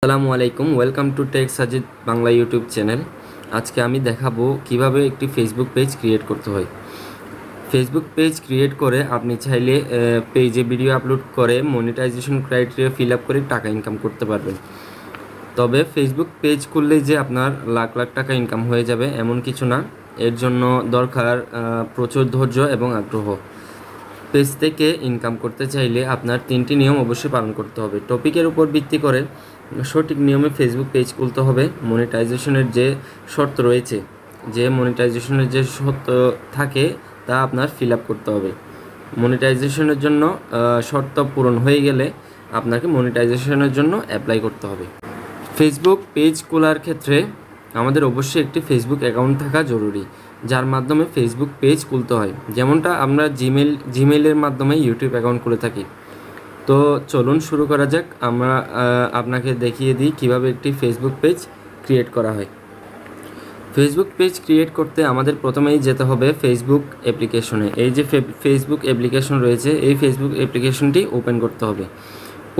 আসসালামু আলাইকুম, welcome to Tech Sajid Bangla YouTube channel. আজকে আমি দেখাবো কিভাবে একটি ফেসবুক পেজ ক্রিয়েট করতে হয়। ফেসবুক পেজ ক্রিয়েট করে আপনি চাইলে পেজে ভিডিও আপলোড করে মনিটাইজেশন ক্রাইটেরিয়া ফিল আপ করে টাকা ইনকাম করতে পারবেন। তবে ফেসবুক পেজ খুললেই যে আপনার লাখ লাখ টাকা ইনকাম হয়ে যাবে এমন কিছু না। এর জন্য দরকার প্রচুর ধৈর্য এবং আগ্রহ। পেজ থেকে ইনকাম করতে চাইলে আপনার 3টি নিয়ম অবশ্যই পালন করতে হবে। টপিকের উপর ভিত্তি করে সঠিক নিয়মে ফেসবুক পেজ খুলতে হবে। মনিটাইজেশনের যে শর্ত রয়েছে, থাকে তা আপনার ফিল আপ করতে হবে। মনিটাইজেশনের জন্য শর্ত পূরণ হয়ে গেলে আপনাকে মনিটাইজেশনের জন্য অ্যাপ্লাই করতে হবে। ফেসবুক পেজ খোলার ক্ষেত্রে আমাদের অবশ্যই একটি ফেসবুক অ্যাকাউন্ট থাকা জরুরি, যার মাধ্যমে ফেসবুক পেজ খুলতে হয়। যেমনটা আমরা জিমেইলের মাধ্যমে ইউটিউব অ্যাকাউন্ট খুলে থাকি। তো চলুন শুরু করা যাক। আমরা আপনাকে দেখিয়ে দিই কিভাবে একটি ফেসবুক পেজ ক্রিয়েট করা হয়। ফেসবুক পেজ ক্রিয়েট করতে আমাদের প্রথমেই যেতে হবে ফেসবুক অ্যাপ্লিকেশনে। এই যে ফেসবুক অ্যাপ্লিকেশন রয়েছে, এই ফেসবুক অ্যাপ্লিকেশনটি ওপেন করতে হবে।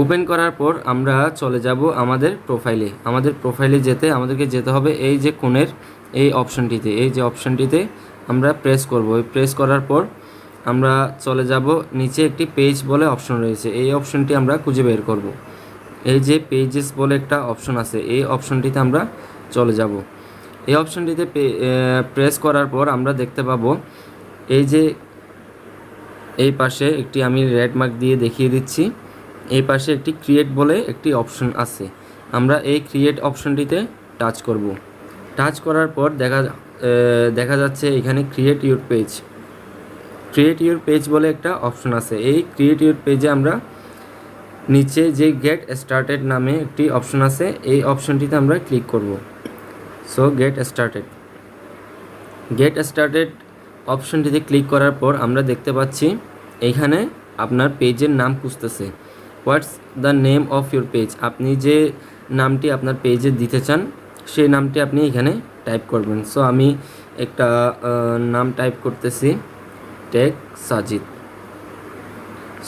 ওপেন করার পর আমরা চলে যাব আমাদের প্রোফাইলে আমাদেরকে যেতে হবে এই যে কোণের এই অপশনটিতে আমরা প্রেস করব। প্রেস করার পর আমরা চলে যাব নিচে একটি পেজ বলে অপশন রয়েছে, এই অপশনটি আমরা খুঁজে বের করব। এই যে পেজেস বলে একটা অপশন আছে, এই অপশনটিতে আমরা চলে যাব। এই অপশনটিতে প্রেস করার পর আমরা দেখতে পাবো এই যে এই পাশে একটি আমি রেড মার্ক দিয়ে দেখিয়ে দিচ্ছি, এই পাশে একটি ক্রিয়েট বলে একটি অপশন আছে। আমরা এই ক্রিয়েট অপশনটিতে টাচ করব। টাচ করার পর দেখা যাচ্ছে এখানে ক্রিয়েট ইউর পেজ বলে একটা অপশন আছে। এই ক্রিয়েট ইউর পেজে আমরা নিচে যে গেট স্টার্টেড নামে একটি অপশন আছে, এই অপশনটিতে আমরা ক্লিক করব। সো গেট স্টার্টেড অপশনটিতে ক্লিক করার পর আমরা দেখতে পাচ্ছি এইখানে আপনার পেজের নাম খুঁজতেছে। What's the name of your page, আপনি যে নামটি আপনার পেজে দিতে চান সেই নামটি আপনি এখানে টাইপ করবেন। সো আমি একটা নাম টাইপ করতেছি, টেক সাজিদ।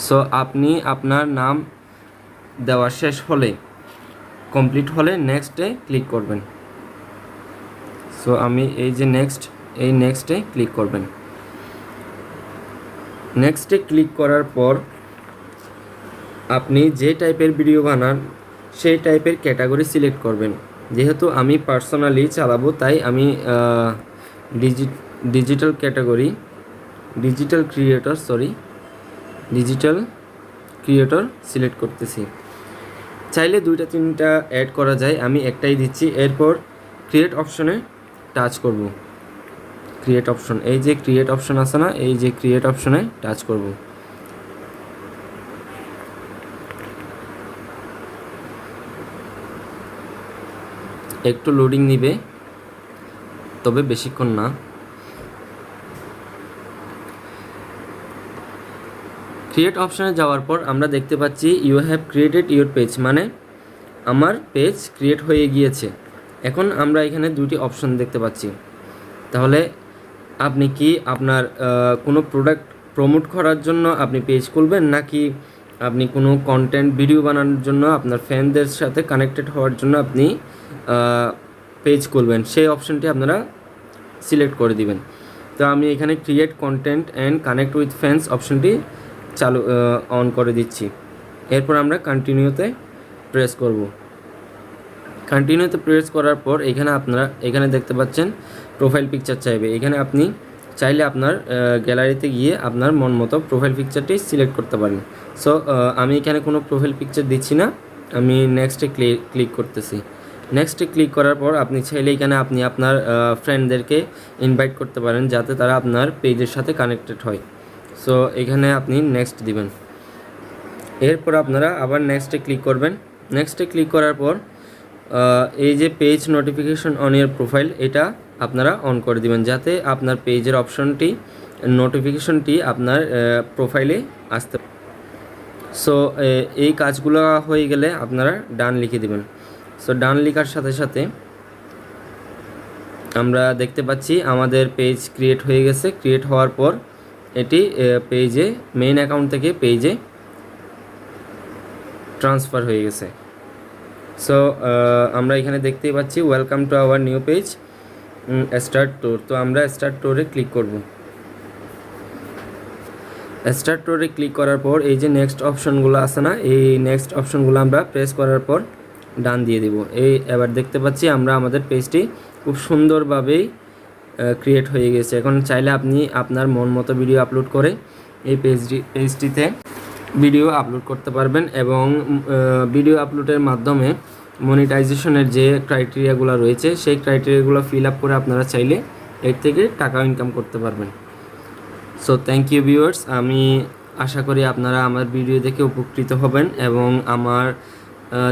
সো আপনি আপনার নাম দেওয়া শেষ হলে, কমপ্লিট হলে নেক্সটে ক্লিক করবেন। সো আমি এই যে নেক্সটে ক্লিক করবেন। নেক্সটে ক্লিক করার পর আপনি যে টাইপের ভিডিও বানান সেই টাইপের ক্যাটাগরি সিলেক্ট করবেন। যেহেতু আমি পার্সোনালি চালাবো তাই আমি ডিজিটাল ক্রিয়েটর সিলেক্ট করতেছি। চাইলে 2-3টা অ্যাড করা যায়, আমি একটাই দিচ্ছি। এরপর ক্রিয়েট অপশনে টাচ করব। এই যে ক্রিয়েট অপশন আছে না, এই যে ক্রিয়েট অপশনে টাচ করব। একটু লোডিং নিবে, তবে বেশিক্ষণ না। ক্রিয়েট অপশনে যাওয়ার পর আমরা দেখতে পাচ্ছি you have created your page, মানে আমার পেজ ক্রিয়েট হয়ে গিয়েছে। এখন আমরা এখানে 2টি অপশন দেখতে পাচ্ছি। তাহলে আপনি কি আপনার কোনো প্রোডাক্ট প্রমোট করার জন্য আপনি পেজ খুলবেন, নাকি আপনি কোনো কন্টেন্ট ভিডিও বানানোর জন্য আপনার ফ্যানদের সাথে কানেক্টেড হওয়ার জন্য আপনি পেজ খুলবেন, সেই অপশনটি আপনারা সিলেক্ট করে দিবেন। তো আমি এখানে create content and connect with fans অপশনটি অন করে দিচ্ছি। এরপর আমরা কন্টিনিউতে প্রেস করব। কন্টিনিউতে প্রেস করার পর এখানে দেখতে পাচ্ছেন প্রোফাইল পিকচার চাইবে। এখানে আপনি চাইলে আপনার গ্যালারিতে গিয়ে আপনার মন মতো প্রোফাইল পিকচারটি সিলেক্ট করতে পারেন। সো আমি এখানে কোনো প্রোফাইল পিকচার দিচ্ছি না, আমি নেক্সটে ক্লিক করতেছি। নেক্সটে ক্লিক করার পর আপনি চাইলে এখানে আপনি আপনার ফ্রেন্ডদেরকে ইনভাইট করতে পারেন যাতে তারা আপনার পেজের সাথে কানেক্টেড হয়। সো এখানে আপনি নেক্সট দিবেন। এরপর আপনারা আবার নেক্সটে ক্লিক করবেন। নেক্সটে ক্লিক করার পর এই যে page notification on year profile, এটা আপনারা অন করে দিবেন যাতে আপনার পেজের নোটিফিকেশনটি আপনার প্রোফাইলে আসতে। সো এই কাজগুলো হয়ে গেলে আপনারা ডান লিখে দিবেন। সো ডান লেখার সাথে সাথে আমরা দেখতে পাচ্ছি আমাদের পেজ ক্রিয়েট হয়ে গেছে। ক্রিয়েট হওয়ার পর এটি পেজে মেইন অ্যাকাউন্ট থেকে পেজে ট্রান্সফার হয়ে গেছে। সো আমরা এখানে দেখতেই পাচ্ছি welcome to our new page, start tour. তো আমরা স্টার্ট ট্যুরে ক্লিক করব। স্টার্ট ট্যুরে ক্লিক করার পর এই যে নেক্সট অপশনগুলো আছে না, এই নেক্সট অপশনগুলো আমরা প্রেস করার পর ডান দিয়ে দিব। এবার দেখতে পাচ্ছি আমরা আমাদের পেজটি খুব সুন্দরভাবেই ক্রিয়েট হয়ে গেছে। এখন চাইলে আপনি আপনার মন মতো ভিডিও আপলোড করে এই পেজটিতে ভিডিও আপলোড করতে পারবেন এবং ভিডিও আপলোডের মাধ্যমে মনিটাইজেশনের যে ক্রাইটেরিয়াগুলো রয়েছে সেই ক্রাইটেরিয়াগুলো ফিল আপ করে আপনারা চাইলে এর থেকে টাকা ইনকাম করতে পারবেন। সো থ্যাংক ইউ ভিউয়ার্স, আমি আশা করি আপনারা আমার ভিডিও দেখে উপকৃত হবেন এবং আমার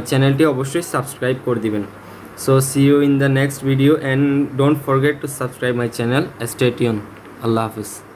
চ্যানেলটি অবশ্যই সাবস্ক্রাইব করে দিবেন। So see you in the next video and don't forget to subscribe my channel. Stay tune. আল্লাহ হাফিজ।